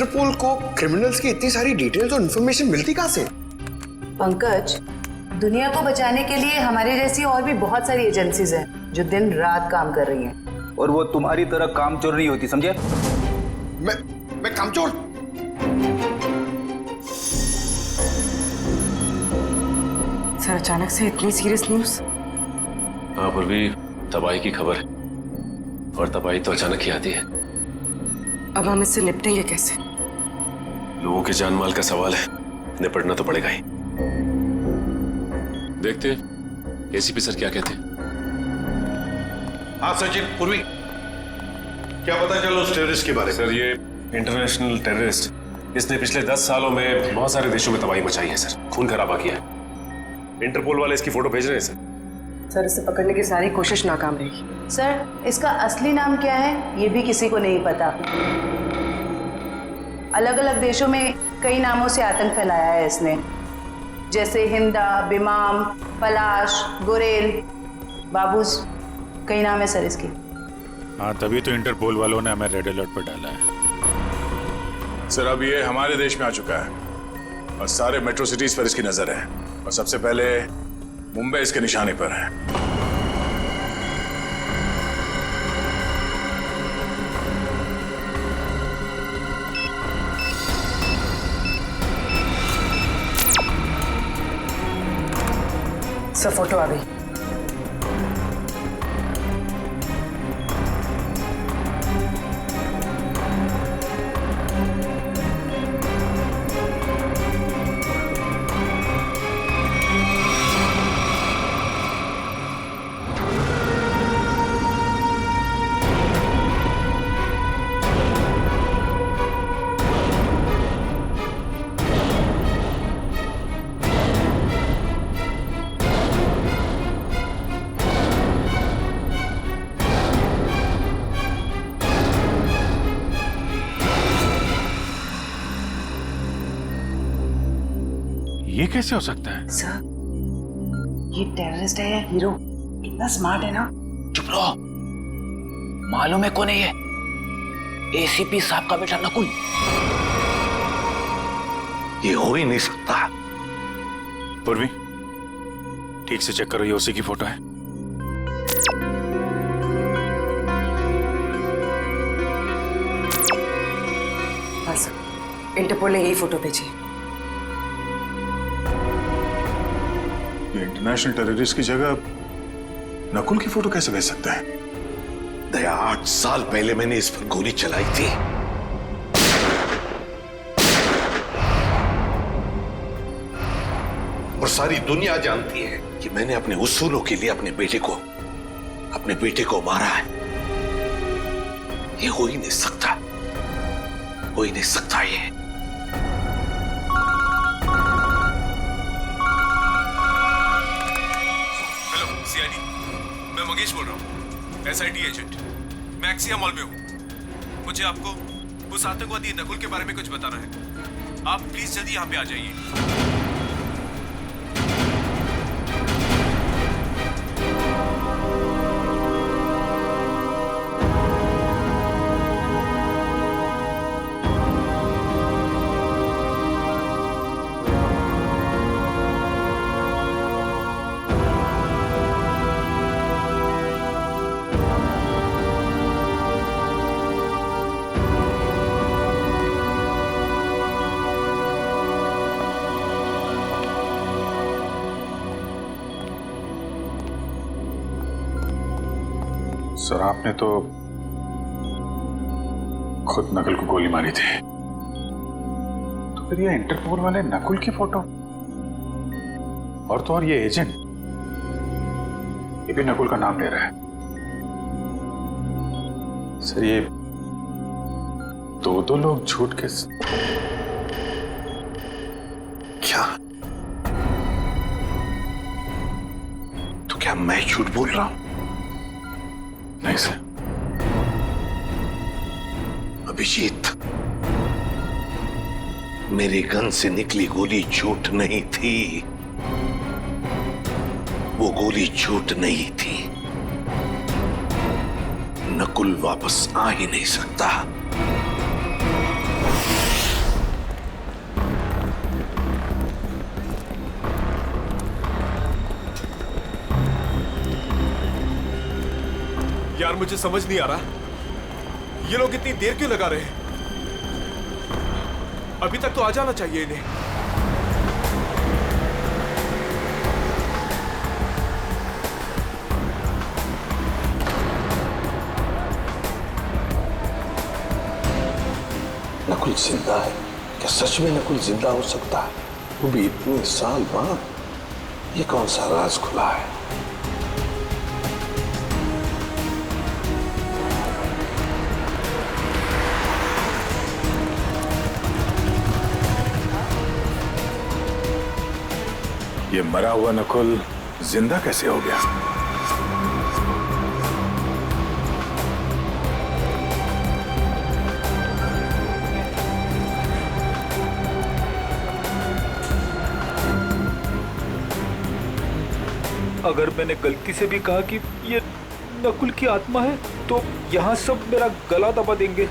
Interpole को criminals की इतनी सारी डिटेल्स और इन्फॉर्मेशन मिलती कहाँ से? पंकज, दुनिया को बचाने के लिए हमारी जैसी और भी बहुत सारी एजेंसीज हैं जो दिन रात काम कर रही हैं। और वो तुम्हारी तरह कामचोर नहीं होती, समझे? मैं कामचोर? सर, अचानक से इतनी सीरियस न्यूज? हाँ पूर्वी, तबाही की खबर है और तबाही तो अचानक ही आती है। अब हम इससे निपटेंगे कैसे? लोगों के जान माल का सवाल है, निपटना तो पड़ेगा ही। देखते हैं एसीपी सर क्या कहते हैं। हाँ सचिन, पूर्वी, क्या पता चला उस टेररिस्ट के बारे में? सर, ये इंटरनेशनल टेररिस्ट, इसने पिछले 10 सालों में बहुत सारे देशों में तबाही मचाई है सर, खून खराबा किया है। इंटरपोल वाले इसकी फोटो भेज रहे हैं सर, इसे पकड़ने की सारी कोशिश नाकाम रही। सर, इसका असली नाम क्या है ये भी किसी को नहीं पता। अलग अलग देशों में कई नामों से आतंक फैलाया है इसने, जैसे हिंदा, बिमाम, पलाश, गुरेल, बाबूस, कई नाम है सर इसके। हाँ, तभी तो इंटरपोल वालों ने हमें रेड अलर्ट पर डाला है। सर, अब ये हमारे देश में आ चुका है और सारे मेट्रो सिटीज पर इसकी नजर है और सबसे पहले मुंबई इसके निशाने पर है। सर, फोटो आ गई। ये कैसे हो सकता है? सर, ये टेररिस्ट है या हीरो? कितना स्मार्ट है ना। चुप रहो, मालूम है कौन है ये? एसीपी साहब का बेटा नकुल। ये हो ही नहीं सकता। पूर्वी, ठीक से चेक करो, ये उसी की फोटो है। हाँ सर, इंटरपोल ने यही फोटो भेजी। ये इंटरनेशनल टेररिस्ट की जगह नकुल की फोटो कैसे भेज सकता है? दया, 8 साल पहले मैंने इस पर गोली चलाई थी। और सारी दुनिया जानती है कि मैंने अपने उसूलों के लिए अपने बेटे को मारा है। ये हो ही नहीं सकता, हो ही नहीं सकता ये। मैं मंगेश बोल रहा हूँ, एसआईटी एजेंट। मैं एक्सिया मॉल में हूँ। मुझे आपको उस आतंकवादी नकुल के बारे में कुछ बताना है। आप प्लीज जल्दी यहाँ पे आ जाइए। सर, आपने तो खुद नकुल को गोली मारी थी, तो फिर ये इंटरपोल वाले नकुल की फोटो और तो और ये एजेंट, ये भी नकुल का नाम ले रहा है। सर, ये दो लोग झूठ के क्या? तो क्या मैं झूठ बोल रहा हूं? नहीं सर। अभिजीत, मेरे गन से निकली गोली झूठ नहीं थी। वो गोली झूठ नहीं थी। नकुल वापस आ ही नहीं सकता। यार मुझे समझ नहीं आ रहा, ये लोग इतनी देर क्यों लगा रहे हैं? अभी तक तो आ जाना चाहिए इन्हें। नकुल जिंदा है क्या? सच में नकुल जिंदा हो सकता है? वो भी इतने साल बाद? ये कौन सा राज खुला है? ये मरा हुआ नकुल जिंदा कैसे हो गया? अगर मैंने गलती से भी कहा कि ये नकुल की आत्मा है तो यहाँ सब मेरा गला दबा देंगे।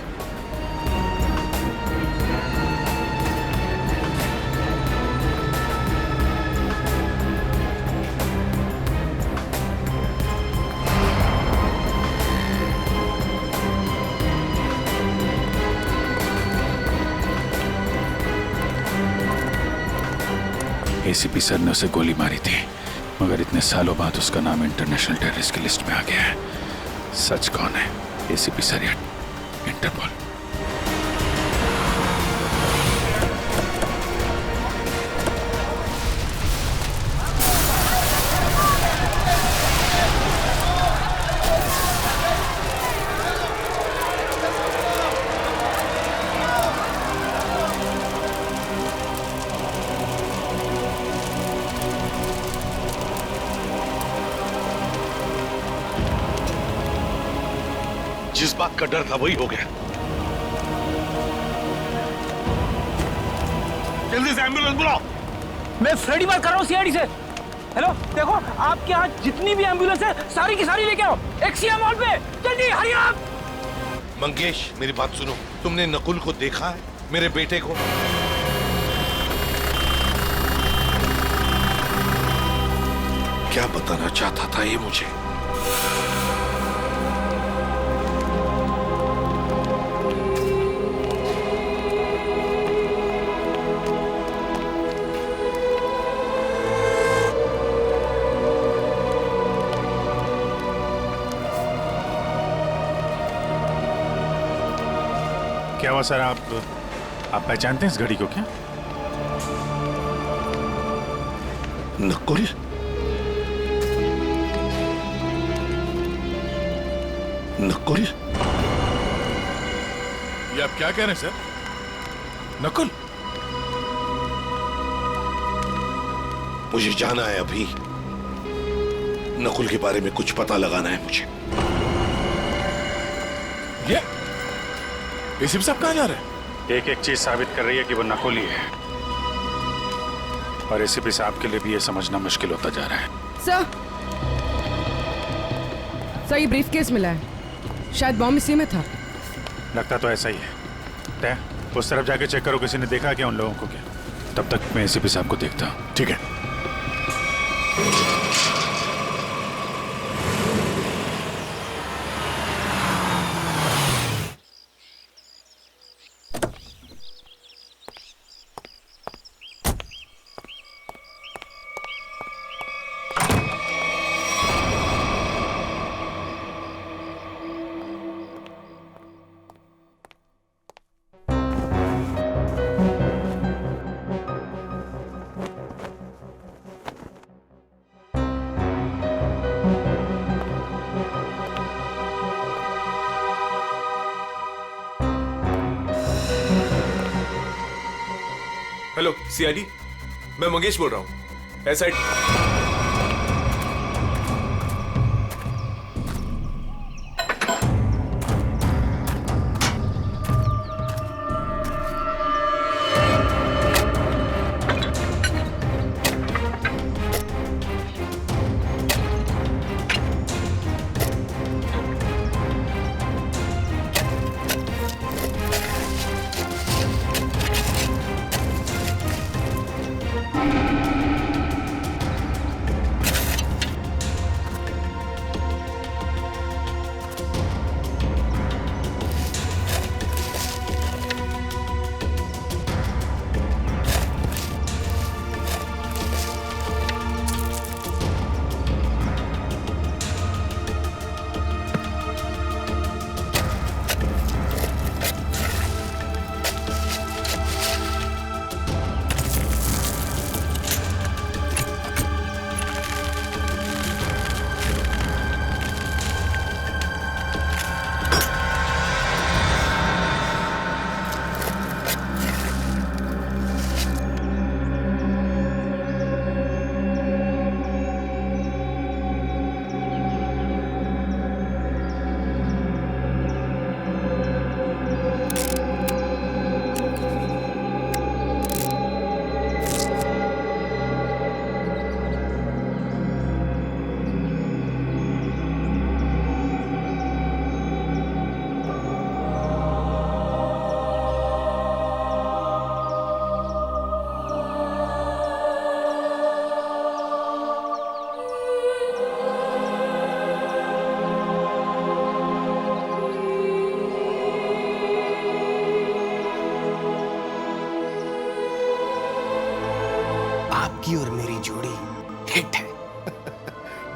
एसीपी सर ने उसे गोली मारी थी, मगर इतने सालों बाद उसका नाम इंटरनेशनल टेररिस्ट की लिस्ट में आ गया है। सच कौन है, एसीपी सर या इंटरपोल? जिस बात का डर था वही हो गया। जल्दी से एम्बुलेंस बुलाओ। मैं फ्रेडी बात कर रहा हूँ सीआईडी से। हेलो, देखो आपके यहाँ जितनी भी एम्बुलेंस है सारी की सारी लेके आओ एक्सिया मॉल पे, जल्दी हरी आप। मंगेश मेरी बात सुनो, तुमने नकुल को देखा है? मेरे बेटे को? क्या बताना चाहता था ये मुझे? क्या हुआ सर? आप पहचानते हैं इस घड़ी को क्या? नकुल? नकुल? ये आप क्या कह रहे हैं सर? नकुल? मुझे जाना है अभी। नकुल के बारे में कुछ पता लगाना है मुझे। ये एसीपी साहब कहाँ जा रहे हैं? एक एक चीज साबित कर रही है कि वो नकुल ही है, और एसीपी साहब के लिए भी ये समझना मुश्किल होता जा रहा है। सर ये ब्रीफ केस मिला है, शायद बॉम्ब इसी में था। लगता तो ऐसा ही है। तय उस तरफ जाके चेक करो, किसी ने देखा क्या उन लोगों को? क्या? तब तक मैं एसीपी साहब को देखता हूँ। ठीक है। हेलो सीआईडी, मैं मंगेश बोल रहा हूँ। एसआईडी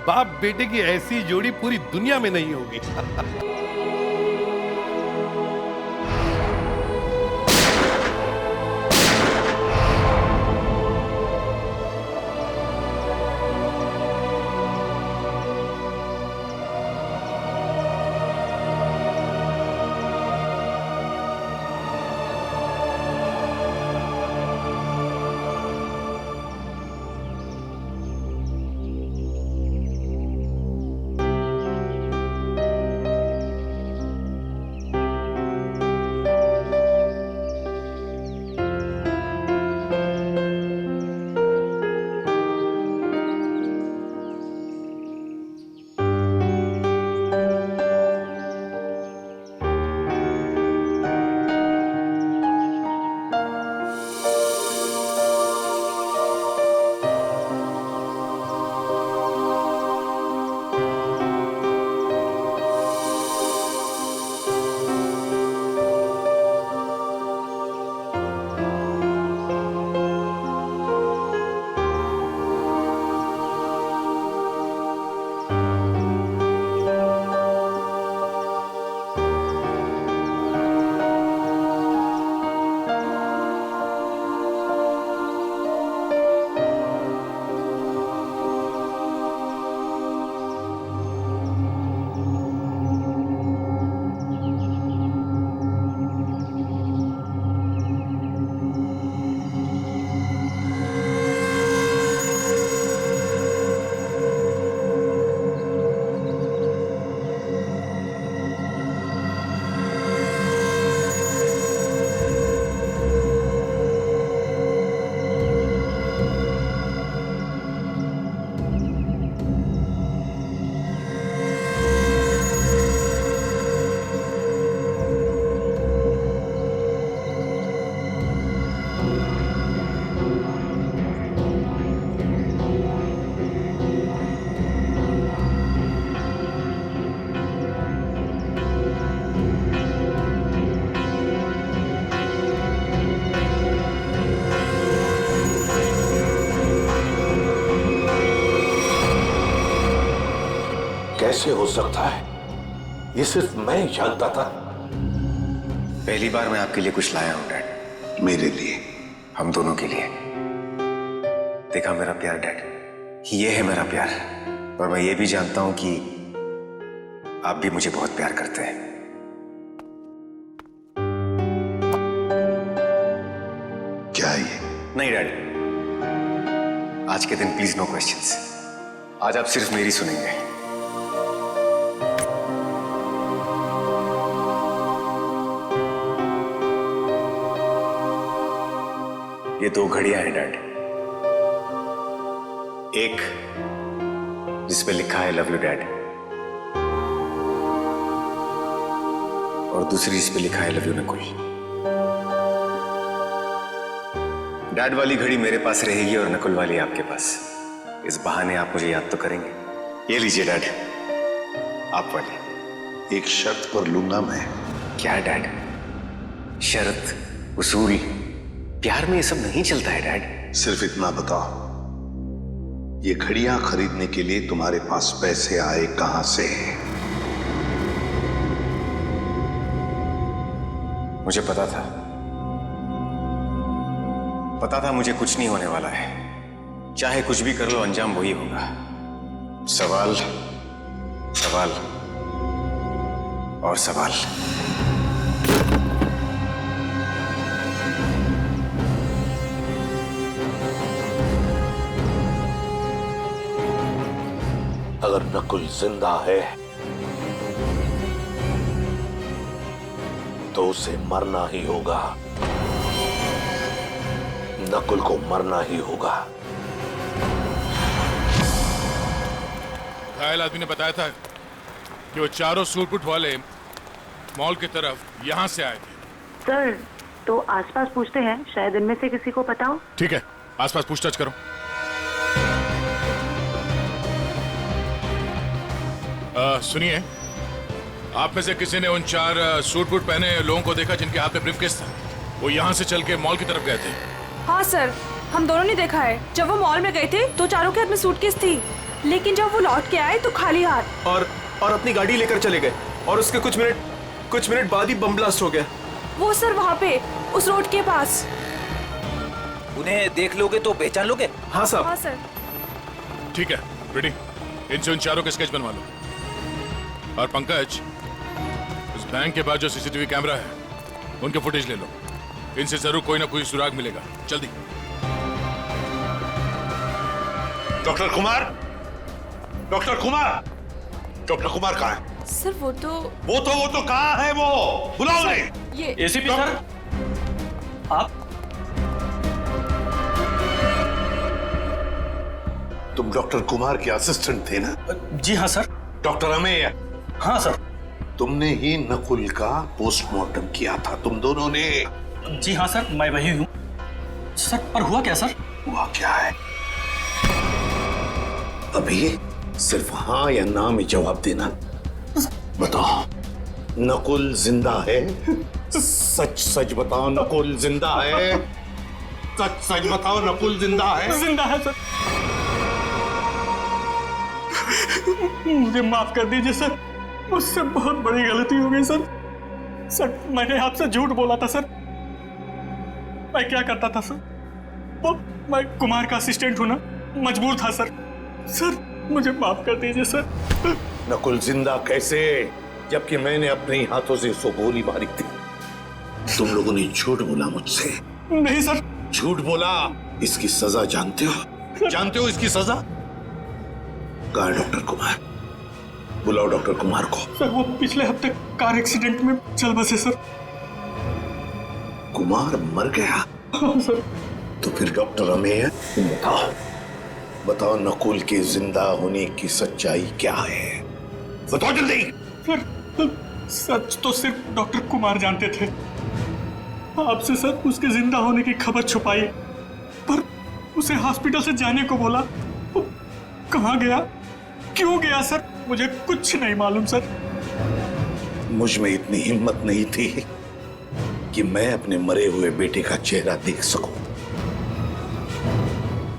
बाप बेटे की ऐसी जोड़ी पूरी दुनिया में नहीं होगी। कैसे हो सकता है? ये सिर्फ मैं ही जानता था। पहली बार मैं आपके लिए कुछ लाया हूं डैड। मेरे लिए? हम दोनों के लिए। देखा मेरा प्यार डैड, ये है मेरा प्यार। और मैं ये भी जानता हूं कि आप भी मुझे बहुत प्यार करते हैं। क्या ये? नहीं डैड, आज के दिन प्लीज नो क्वेश्चंस। आज आप सिर्फ मेरी सुनेंगे। ये दो घड़ियां हैं डैड, एक जिसपे लिखा है लव यू डैड, और दूसरी जिसपे लिखा है लव यू नकुल। डैड वाली घड़ी मेरे पास रहेगी और नकुल वाली आपके पास। इस बहाने आप मुझे याद तो करेंगे। ये लीजिए डैड, आप वाली। एक शर्त पर लूंगा मैं। क्या डैड? शर्त, उसूल, प्यार में ये सब नहीं चलता है डैड। सिर्फ इतना बताओ, ये घड़ियां खरीदने के लिए तुम्हारे पास पैसे आए कहां से? मुझे पता था मुझे कुछ नहीं होने वाला है। चाहे कुछ भी कर लो, अंजाम वही होगा। सवाल, सवाल और सवाल। अगर नकुल जिंदा है तो उसे मरना ही होगा। नकुल को मरना ही होगा। घायल आदमी ने बताया था कि वो चारों सूटबूट वाले मॉल की तरफ यहां से आए थे। सर, तो आसपास पूछते हैं, शायद इनमें से किसी को पता हो। ठीक है, आसपास पूछताछ करो। सुनिए, आप में से किसी ने उन 4 सूट बूट पहने लोगों को देखा जिनके हाथ में ब्रीफकेस था? वो यहाँ से चल के मॉल की तरफ गए थे। हाँ सर, हम दोनों ने देखा है। जब वो मॉल में गए थे तो चारों के हाथ में सूटकेस थी। लेकिन जब वो लौट के आए तो खाली हाथ। और अपनी गाड़ी लेकर चले गए और उसके कुछ मिनट बाद ही बम ब्लास्ट हो गया। वो सर वहाँ पे उस रोड के पास। उन्हें देख लोगे तो पहचान लोगे? हाँ साहब। हाँ सर। ठीक है रेडी, इनसे उन चारों के स्केच बनवा लो। और पंकज, उस बैंक के बाद जो सीसीटीवी कैमरा है उनके फुटेज ले लो। इनसे जरूर कोई ना कोई सुराग मिलेगा। जल्दी। Doctor Kumar, doctor Kumar, doctor Kumar कहाँ है? सर वो तो कहाँ है वो? बुलाओ उन्हें। ये एसीपी सर, आप तुम डॉक्टर कुमार के असिस्टेंट थे ना? जी हाँ सर। डॉक्टर अमेय? हाँ सर। तुमने ही नकुल का पोस्टमार्टम किया था, तुम दोनों ने? जी हाँ सर, मैं वही हूँ सर। पर हुआ क्या सर? हुआ क्या है अभी? सिर्फ हाँ या ना में जवाब देना। बताओ, नकुल जिंदा है? सच सच बताओ, नकुल जिंदा है? सच सच बताओ, नकुल जिंदा है? जिंदा है सर। मुझे माफ कर दीजिए सर, मुझसे बहुत बड़ी गलती हो गई सर। सर मैंने आपसे झूठ बोला था सर। मैं क्या करता था सर, वो मैं कुमार का असिस्टेंट हूं ना, मजबूर था सर। सर मुझे माफ कर दीजिए सर। नकुल जिंदा कैसे, जबकि मैंने अपने ही हाथों से उसको गोली मारी थी? तुम लोगों ने झूठ बोला मुझसे। नहीं सर। झूठ बोला। इसकी सजा जानते हो? जानते हो इसकी सजा? कहाँ है डॉक्टर कुमार? बुलाओ डॉक्टर कुमार को। सर वो पिछले हफ्ते कार एक्सीडेंट में चल बसे सर। कुमार मर गया? हाँ सर। तो फिर डॉक्टर अमेय, बताओ बताओ, नकुल के जिंदा होने की सच्चाई क्या है? बताओ जल्दी। सर सच तो सिर्फ डॉक्टर कुमार जानते थे। आपसे सर उसके जिंदा होने की खबर छुपाई, पर उसे हॉस्पिटल से जाने को बोला। वो कहाँ गया, क्यों गया सर, मुझे कुछ नहीं मालूम सर। मुझ में इतनी हिम्मत नहीं थी कि मैं अपने मरे हुए बेटे का चेहरा देख सकूं।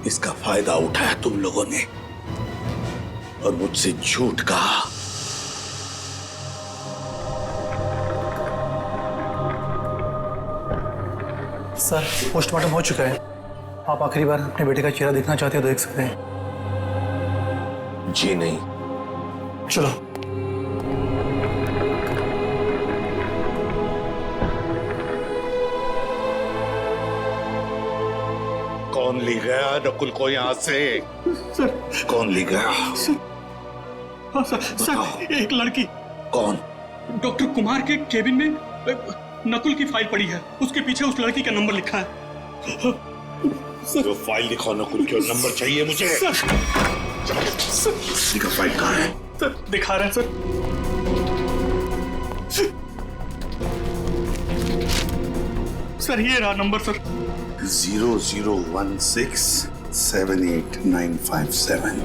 इसका फायदा उठाया तुम लोगों ने और मुझसे झूठ कहा। सर पोस्टमार्टम हो चुका है। आप आखिरी बार अपने बेटे का चेहरा देखना चाहते हो तो देख सकते हैं। जी नहीं। चलो। कौन ले गया नकुल को यहाँ से? सर कौन ले गया? हाँ सर एक लड़की। कौन? डॉक्टर कुमार के केबिन में नकुल की फाइल पड़ी है, उसके पीछे उस लड़की का नंबर लिखा है। जो फाइल दिखाओ, नकुल क्यों नंबर चाहिए मुझे। सर फाइल कहाँ है? सर दिखा रहे हैं सर। सर ये रहा नंबर सर। 0016789557।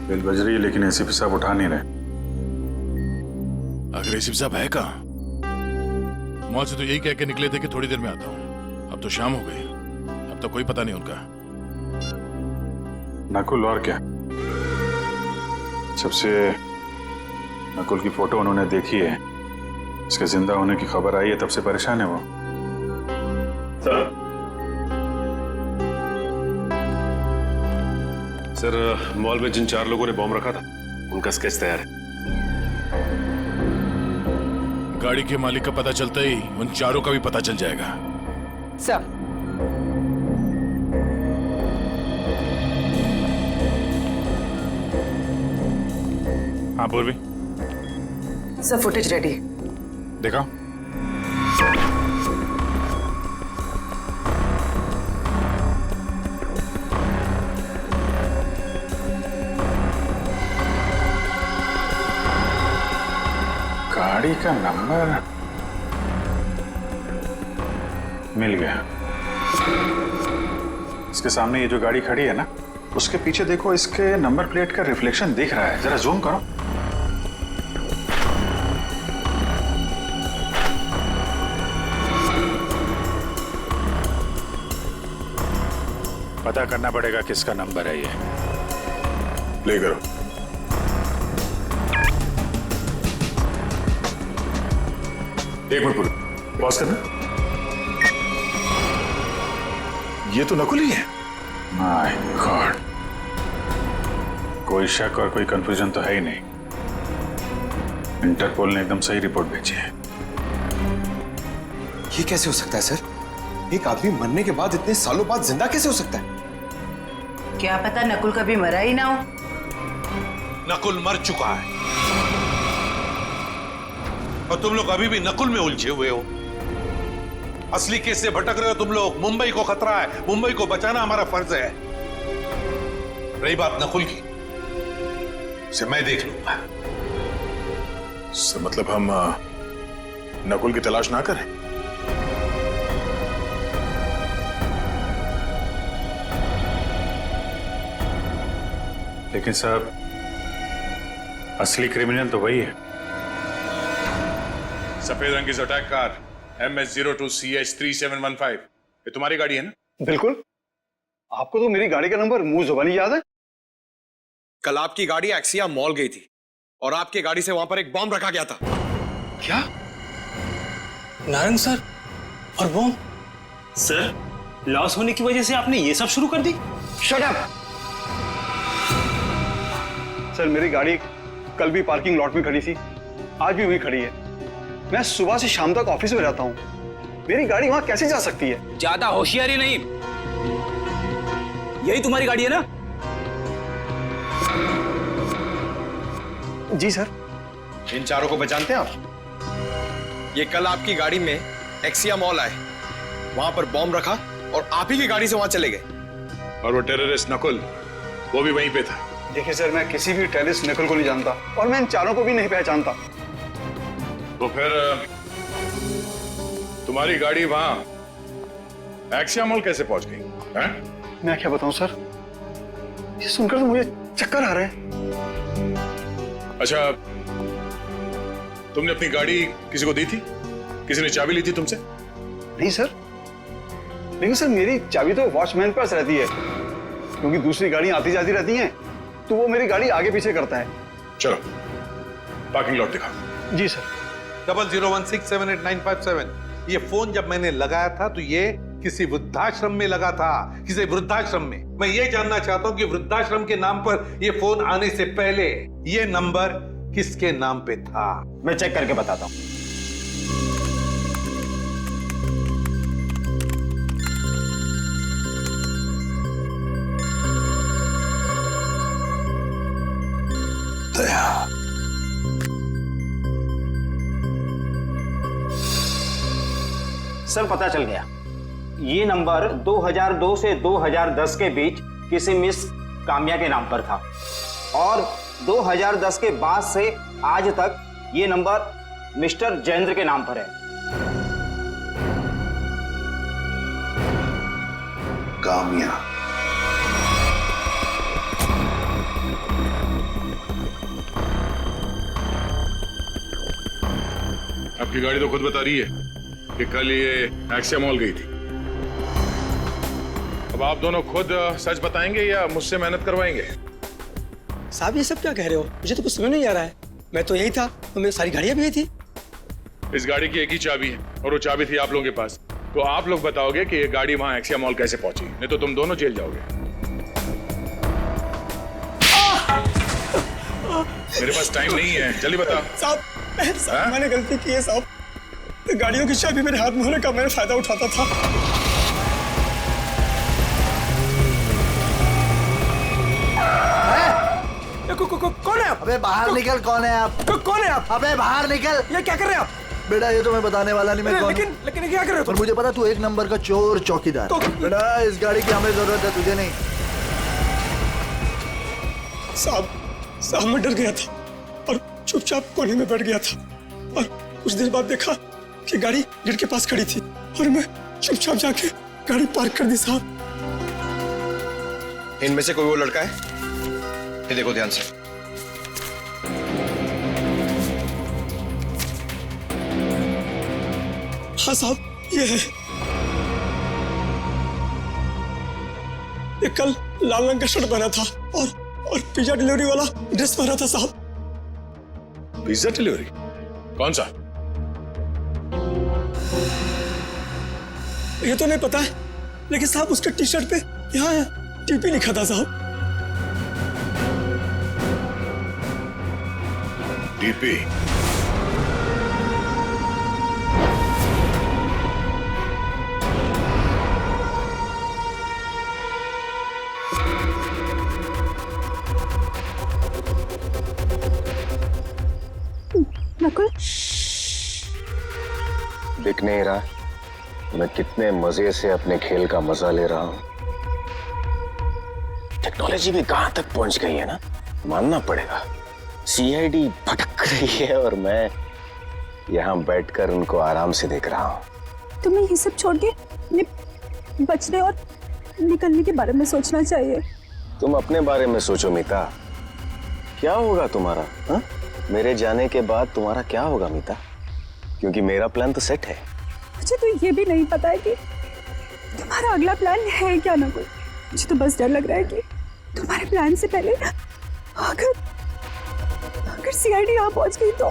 बेल बज रही है लेकिन एसीपी साहब उठा नहीं रहे। अगर एसीपी साहब है कहाँ? मॉल से तो यही कह के निकले थे कि थोड़ी देर में आता हूँ। अब तो शाम हो गई, अब तो कोई पता नहीं उनका। नकुल और क्या, जब से नकुल की फोटो उन्होंने देखी है, इसके जिंदा होने की खबर आई है, तब से परेशान है वो। सर मॉल में जिन 4 लोगों ने बॉम्ब रखा था उनका स्केच तैयार है। गाड़ी के मालिक का पता चलता ही उन चारों का भी पता चल जाएगा। सर हाँ पूर्वी, सर फुटेज रेडी। देखा गाड़ी का नंबर मिल गया। इसके सामने ये जो गाड़ी खड़ी है ना, उसके पीछे देखो, इसके नंबर प्लेट का रिफ्लेक्शन दिख रहा है। जरा जूम करो। पता करना पड़ेगा किसका नंबर है ये। प्ले करो। एक मिनट बोलो, पॉज करना। ये तो नकुल ही है। माय गॉड, कोई शक और कोई कंफ्यूजन तो है ही नहीं। इंटरपोल ने एकदम सही रिपोर्ट भेजी है। ये कैसे हो सकता है सर? एक आदमी मरने के बाद इतने सालों बाद जिंदा कैसे हो सकता है? क्या पता नकुल कभी मरा ही ना हो। नकुल मर चुका है और तुम लोग अभी भी नकुल में उलझे हुए हो। असली केस से भटक रहे हो तुम लोग। मुंबई को खतरा है, मुंबई को बचाना हमारा फर्ज है। रही बात नकुल की, से मैं देख लूंगा। सर मतलब हम नकुल की तलाश ना करें? लेकिन साहब, असली क्रिमिनल तो वही है। सफेद रंग की अटैक कार MS02CH3715, ये तुम्हारी गाड़ी है ना? बिल्कुल। आपको तो मेरी गाड़ी का नंबर मुंह जुबानी याद है। कल आपकी गाड़ी एक्सिया मॉल गई थी और आपकी गाड़ी से वहां पर एक बॉम्ब रखा गया था। क्या? नारायण सर और बॉम्ब? सर, लॉस होने की वजह से आपने ये सब शुरू कर दी? Shut up! सर मेरी गाड़ी कल भी पार्किंग लॉट में खड़ी थी, आज भी वहीं खड़ी है। मैं सुबह से शाम तक ऑफिस में रहता हूं, मेरी गाड़ी वहां कैसे जा सकती है? ज्यादा होशियारी नहीं। यही तुम्हारी गाड़ी है ना? जी सर। इन चारों को पहचानते हैं आप? ये कल आपकी गाड़ी में एक्सिया मॉल आए, वहां पर बॉम्ब रखा और आप ही की गाड़ी से वहां चले गए। और वो टेररिस्ट नकुल, वो भी वहीं पे था। देखिए सर, मैं किसी भी टेररिस्ट नकुल को नहीं जानता और मैं इन चारों को भी नहीं पहचानता। तो फिर तुम्हारी गाड़ी वहां एक्सिया मॉल कैसे पहुंच गई? हैं? मैं क्या बताऊं सर, ये सुनकर तो मुझे चक्कर आ रहे हैं। अच्छा, तुमने अपनी गाड़ी किसी को दी थी? किसी ने चाबी ली थी तुमसे? नहीं सर, लेकिन सर मेरी चाबी तो वॉचमैन के पास रहती है, क्योंकि दूसरी गाड़ियां आती जाती रहती हैं, तो वो मेरी गाड़ी आगे पीछे करता है। चलो पार्किंग लॉट दिखाओ। जी सर। 0016788957। ये फोन जब मैंने लगाया था तो ये किसी वृद्धाश्रम में लगा था, किसी वृद्धाश्रम में। मैं ये जानना चाहता हूं कि वृद्धाश्रम के नाम पर ये फोन आने से पहले ये नंबर किसके नाम पे था? मैं चेक करके बताता हूं। दया। सर पता चल गया, ये नंबर 2002 से 2010 के बीच किसी मिस काम्या के नाम पर था और 2010 के बाद से आज तक ये नंबर मिस्टर जयेंद्र के नाम पर है। काम्या। आपकी गाड़ी तो खुद बता रही है कि कल ये एक्सिया मॉल गई थी। अब आप दोनों खुद सच बताएंगे या मुझसे मेहनत करवाएंगे? साहब ये सब क्या कह रहे हो? मुझे तो कुछ समझ नहीं आ रहा है। मैं तो यही था, तो मेरी सारी गाड़ियां भी यही थी। इस गाड़ी की एक ही चाबी है और वो चाबी थी आप लोगों के पास। तो आप लोग बताओगे कि ये गाड़ी वहां एक्सिया मॉल कैसे पहुंची, नहीं तो तुम दोनों जेल जाओगे। मेरे पास टाइम नहीं है, जल्दी बता। साहब मैंने गलती की है साहब। गाड़ियों की चाबी मेरे हाथ में होने का मैं फायदा उठाता था। कौन है आप? अबे बाहर निकल। कौन है आप? कौन है आप? अबे बाहर निकल। ये क्या कर रहे हैं आप? बेटा ये तो मैं बताने वाला नहीं, मैं कौन हूं। लेकिन क्या कर रहे हो? पर मुझे पता तू एक नंबर का चोर चौकीदार। बेटा इस गाड़ी की हमें जरूरत है, तुझे नहीं। साहब मैं डर गया था और चुपचाप कोने में बैठ गया था और कुछ देर बाद देखा कि गाड़ी गेट के पास खड़ी थी और मैं चुपचाप जाके गाड़ी पार्क कर दी। साहब इनमें से कोई वो लड़का है? ये देखो ध्यान से। हाँ साहब ये है। ये कल लाल रंग का शर्ट पहना था और पिज्जा डिलीवरी वाला ड्रेस पहना था साहब। Pizza delivery? कौन सा? ये तो नहीं पता है, लेकिन साहब उसके टी शर्ट पे यहाँ टीपी लिखा था साहब। टीपी? नकुल, दिख नहीं रहा मैं कितने मजे से अपने खेल का मजा ले रहा हूं। टेक्नोलॉजी भी कहां तक पहुंच गई है ना, मानना पड़ेगा। सीआईडी भटक रही है और मैं यहां बैठकर उनको आराम से देख रहा हूं। तुम्हें ये सब छोड़ के अपने बचने और निकलने के बारे में सोचना चाहिए। तुम अपने बारे में सोचो मीता, क्या होगा तुम्हारा? हा? मेरे जाने के बाद तुम्हारा क्या होगा मीता? क्योंकि मेरा प्लान तो सेट है। मुझे तो ये भी नहीं पता है कि तुम्हारा अगला प्लान है क्या नकुल। मुझे तो बस डर लग रहा है कि तुम्हारे प्लान से पहले अगर सीआईडी यहाँ पहुंच गई तो।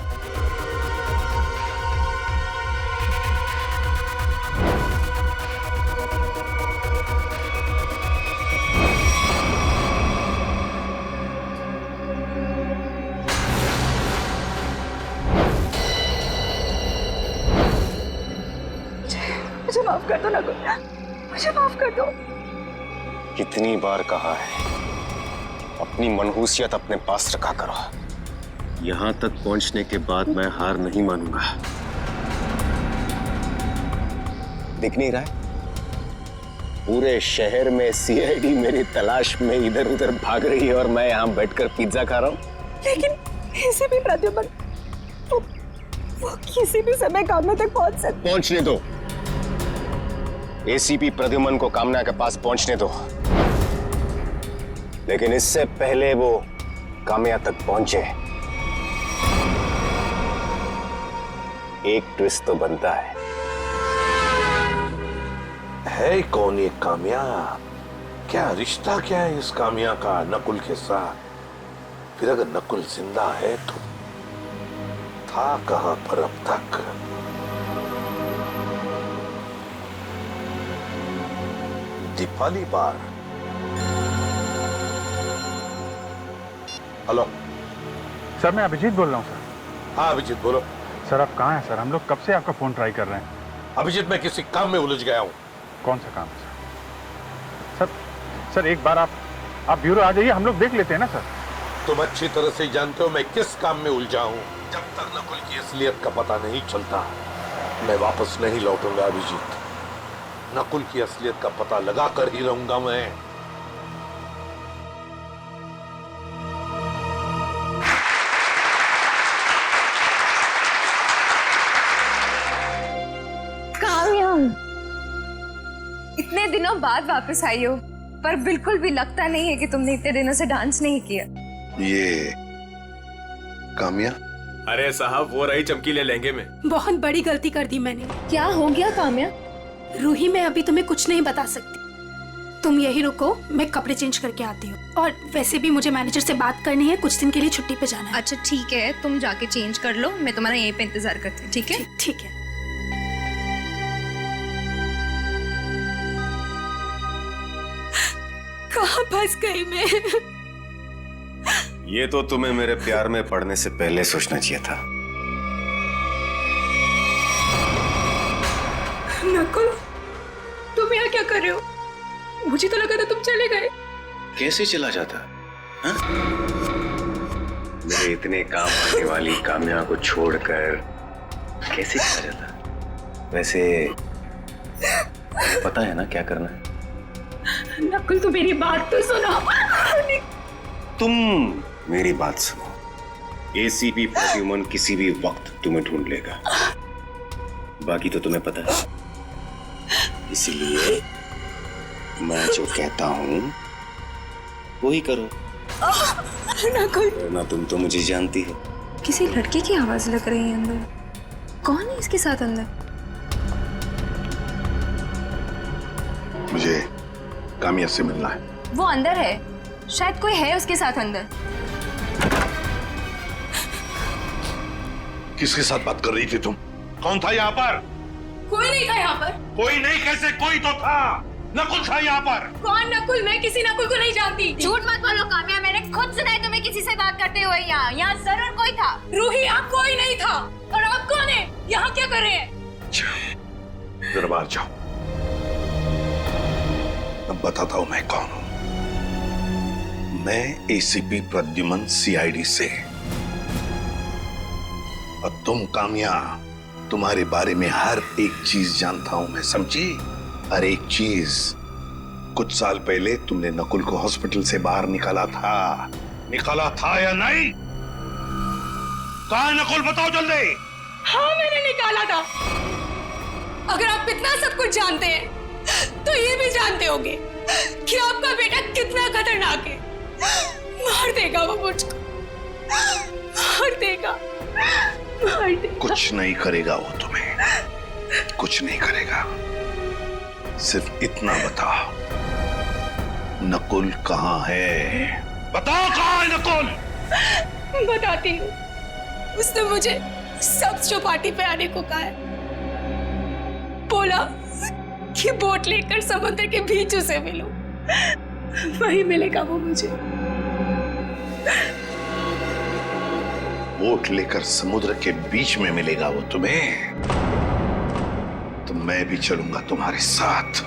मुझे माफ कर दो नकुल, मुझे माफ कर दो। कितनी बार कहा है अपनी मनहूसियत अपने पास रखा करो। यहां तक पहुंचने के बाद मैं हार नहीं मानूंगा। दिख नहीं रहा है? पूरे शहर में सीआईडी मेरी तलाश में इधर उधर भाग रही है और मैं यहां बैठकर पिज्जा खा रहा हूं। लेकिन ऐसे भी प्रद्युमन वो किसी भी समय कामना तक पहुंच सकते। पहुंचने दो, एसीपी प्रद्युमन को कामना के पास पहुंचने दो, लेकिन इससे पहले वो कामया तक पहुंचे एक ट्विस्ट तो बनता है कौन ये कामया? क्या रिश्ता क्या है इस कामया का नकुल के साथ? फिर अगर नकुल जिंदा है तो था कहां पर अब तक? दीपाली बार। हेलो सर, मैं अभिजीत बोल रहा हूँ सर। हाँ अभिजीत बोलो। सर आप कहाँ हैं सर? हम लोग कब से आपका फोन ट्राई कर रहे हैं। अभिजीत मैं किसी काम में उलझ गया हूँ। कौन सा काम है सर? सर एक बार आप ब्यूरो आ जाइए, हम लोग देख लेते हैं ना सर। तुम अच्छी तरह से जानते हो मैं किस काम में उलझा हूँ। जब तक नकुल की असलियत का पता नहीं चलता मैं वापस नहीं लौटूंगा अभिजीत। नकुल की असलियत का पता लगा कर ही रहूंगा मैं। इतने दिनों बाद वापस आई हो, पर बिल्कुल भी लगता नहीं है कि तुमने इतने दिनों से डांस नहीं किया। ये कामया? अरे साहब वो रही चमकीले लहंगे में। बहुत बड़ी गलती कर दी मैंने। क्या हो गया कामया? रूही मैं अभी तुम्हें कुछ नहीं बता सकती, तुम यही रुको, मैं कपड़े चेंज करके आती हूँ। और वैसे भी मुझे मैनेजर से बात करनी है, कुछ दिन के लिए छुट्टी पे जाना है। अच्छा ठीक है, तुम जाके चेंज कर लो, मैं तुम्हारा यहीं पे इंतजार करती हूँ। ठीक है? ठीक है। कहाँ फंस गई मैं? ये तो तुम्हें मेरे प्यार में पड़ने से पहले सोचना चाहिए था। नकुल, तुम यहाँ क्या कर रहे हो? मुझे तो लगा था तुम चले गए। कैसे चला जाता? मेरे इतने काम आने वाली कामया को छोड़कर कैसे चला जाता? वैसे पता है ना क्या करना है? नकुल तू मेरी बात तो सुनो। तुम मेरी बात सुनो। एसीपी प्रद्युमन किसी भी वक्त तुम्हें ढूंढ लेगा, बाकी तो तुम्हें पता है। इसलिए मैं जो कहता हूं वही करो। नकुल, वरना तुम तो मुझे जानती हो। किसी लड़की की आवाज लग रही है अंदर। कौन है इसके साथ अंदर? मुझे कामया से मिलना है। वो अंदर है, शायद कोई है उसके साथ अंदर। किसके साथ बात कर रही थी तुम? कौन था यहाँ पर? कोई नहीं था यहाँ पर। कोई नहीं कैसे? कोई तो था। नकुल था यहाँ पर। कौन नकुल? मैं किसी नकुल को नहीं जानती। झूठ मत बोलो काम्या, मैंने खुद सुना है तुम्हें किसी से बात करते हुए। यहाँ जरूर कोई था। रूही, यहाँ कोई नहीं था। और आप कौन है? यहाँ क्या कर रहे हैं? जरा बाहर जाओ, अब बताता हूं मैं कौन हूं। मैं एसीपी प्रद्युमन, सीआईडी से। और तुम काम्या, तुम्हारे बारे में हर एक चीज जानता हूं मैं, समझी? हर एक चीज। कुछ साल पहले तुमने नकुल को हॉस्पिटल से बाहर निकाला था या नहीं? कहां है नकुल? बताओ जल्दी। हाँ, मैंने निकाला था। अगर आप इतना सब कुछ जानते हैं तो ये भी जानते होंगे कि आपका बेटा कितना खतरनाक है। मार देगा वो मुझको, मार देगा। कुछ नहीं करेगा वो तुम्हें, कुछ नहीं करेगा। सिर्फ इतना बताओ, नकुल कहाँ है? बताओ कहाँ है नकुल? बताती हूँ। उसने मुझे सब पार्टी पे आने को कहा है। बोला कि बोट लेकर समुद्र के बीच उसे मिलो, वही मिलेगा वो मुझे। बोट लेकर समुद्र के बीच में मिलेगा वो तुम्हें? तो मैं भी चलूंगा तुम्हारे साथ।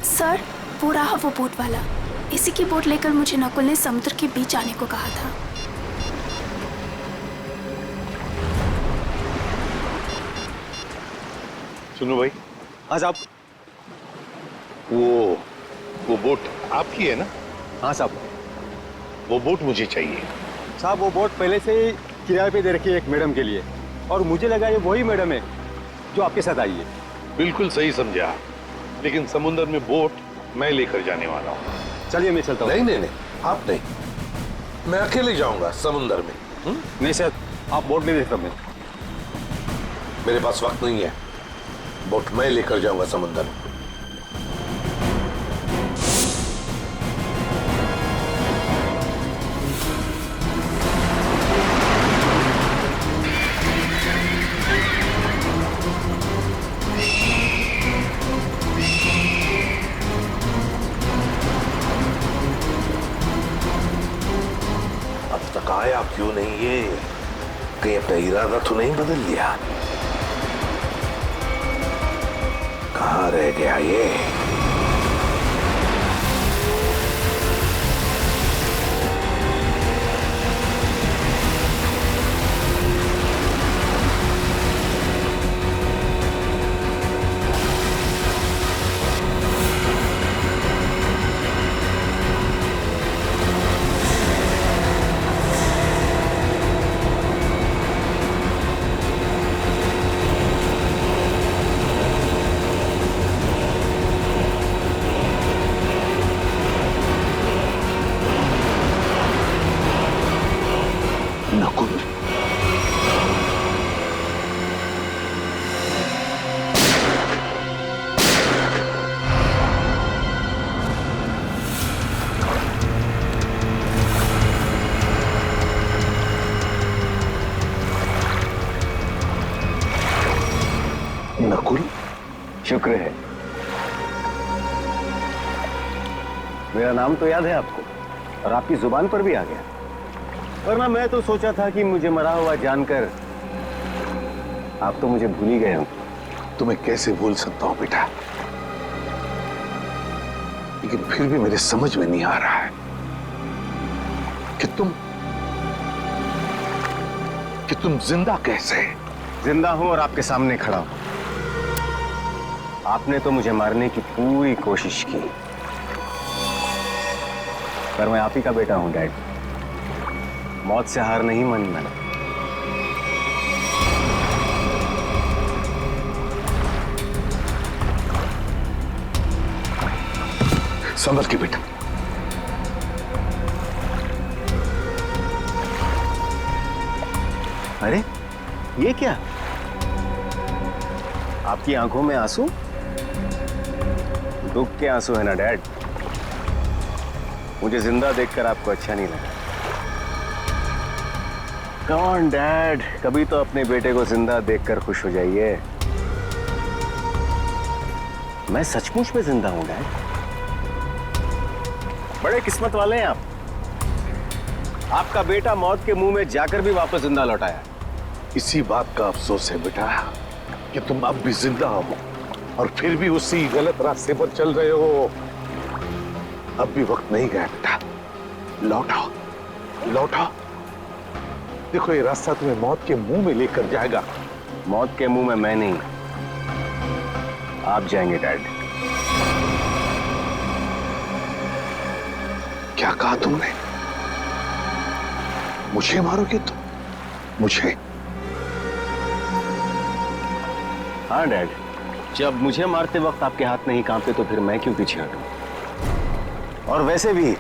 सर, वो रहा वो बोट वाला। इसी की बोट लेकर मुझे नकुल ने समुद्र के बीच आने को कहा था। सुनो भाई, आज आप वो बोट आपकी है ना? हाँ साहब। वो बोट मुझे चाहिए। साहब, वो बोट पहले से ही किराए पे दे रखी है एक मैडम के लिए, और मुझे लगा ये वही मैडम है जो आपके साथ आई है। बिल्कुल सही समझा, लेकिन समुद्र में बोट मैं लेकर जाने वाला हूँ। चलिए मैं चलता हूँ। नहीं, आप नहीं, मैं अकेले जाऊंगा समुद्र में। नहीं सर, आप बोट ले देखता। मेरे पास वक्त नहीं है, बोट मैं लेकर जाऊंगा समुद्र में। आया क्यों नहीं ये? कहीं अपना इरादा तो नहीं बदल लिया? कहाँ रह गया ये? नकुल, शुक्र है। मेरा नाम तो याद है आपको, और आपकी जुबान पर भी आ गया। वरना मैं तो सोचा था कि मुझे मरा हुआ जानकर आप तो मुझे भूल ही गए हो। तुम्हें कैसे भूल सकता हूं बेटा, लेकिन फिर भी मेरे समझ में नहीं आ रहा है कि तुम जिंदा कैसे? जिंदा हूं और आपके सामने खड़ा हूं। आपने तो मुझे मारने की पूरी कोशिश की, पर मैं आप ही का बेटा हूं डैड। मौत से हार नहीं मानी मैंने। संभल के बेटा, अरे ये क्या? आपकी आंखों में आंसू? दुख के आंसू है ना डैड? मुझे जिंदा देखकर आपको अच्छा नहीं लगा। कम ऑन डैड, कभी तो अपने बेटे को जिंदा देखकर खुश हो जाइए। मैं सचमुच में जिंदा हूं डैड। बड़े किस्मत वाले हैं आप। आपका बेटा मौत के मुंह में जाकर भी वापस जिंदा लौट आया। इसी बात का अफसोस है बेटा कि तुम अब भी जिंदा हो और फिर भी उसी गलत रास्ते पर चल रहे हो। अब भी वक्त नहीं गया बेटा, लौटो लौटो। देखो ये रास्ता तुम्हें मौत के मुंह में लेकर जाएगा। मौत के मुंह में मैं नहीं, आप जाएंगे डैड। क्या कहा तुमने? मुझे मारोगे तुम? मुझे? हाँ डैड, जब मुझे मारते वक्त आपके हाथ नहीं कांपे तो फिर मैं क्यों पीछे हटूं? और वैसे भी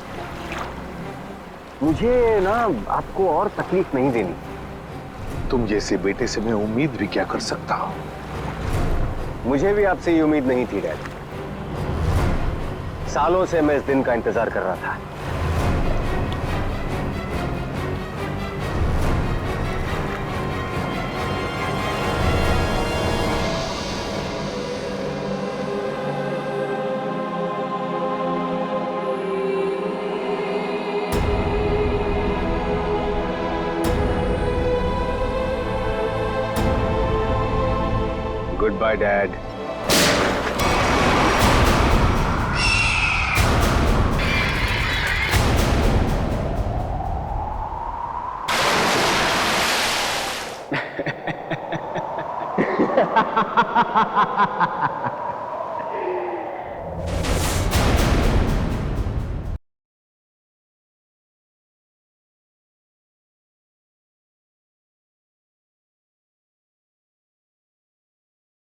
मुझे ना आपको और तकलीफ नहीं देनी। तुम जैसे बेटे से मैं उम्मीद भी क्या कर सकता हूं? मुझे भी आपसे ये उम्मीद नहीं थी डैड। सालों से मैं इस दिन का इंतजार कर रहा था। Goodbye, Dad.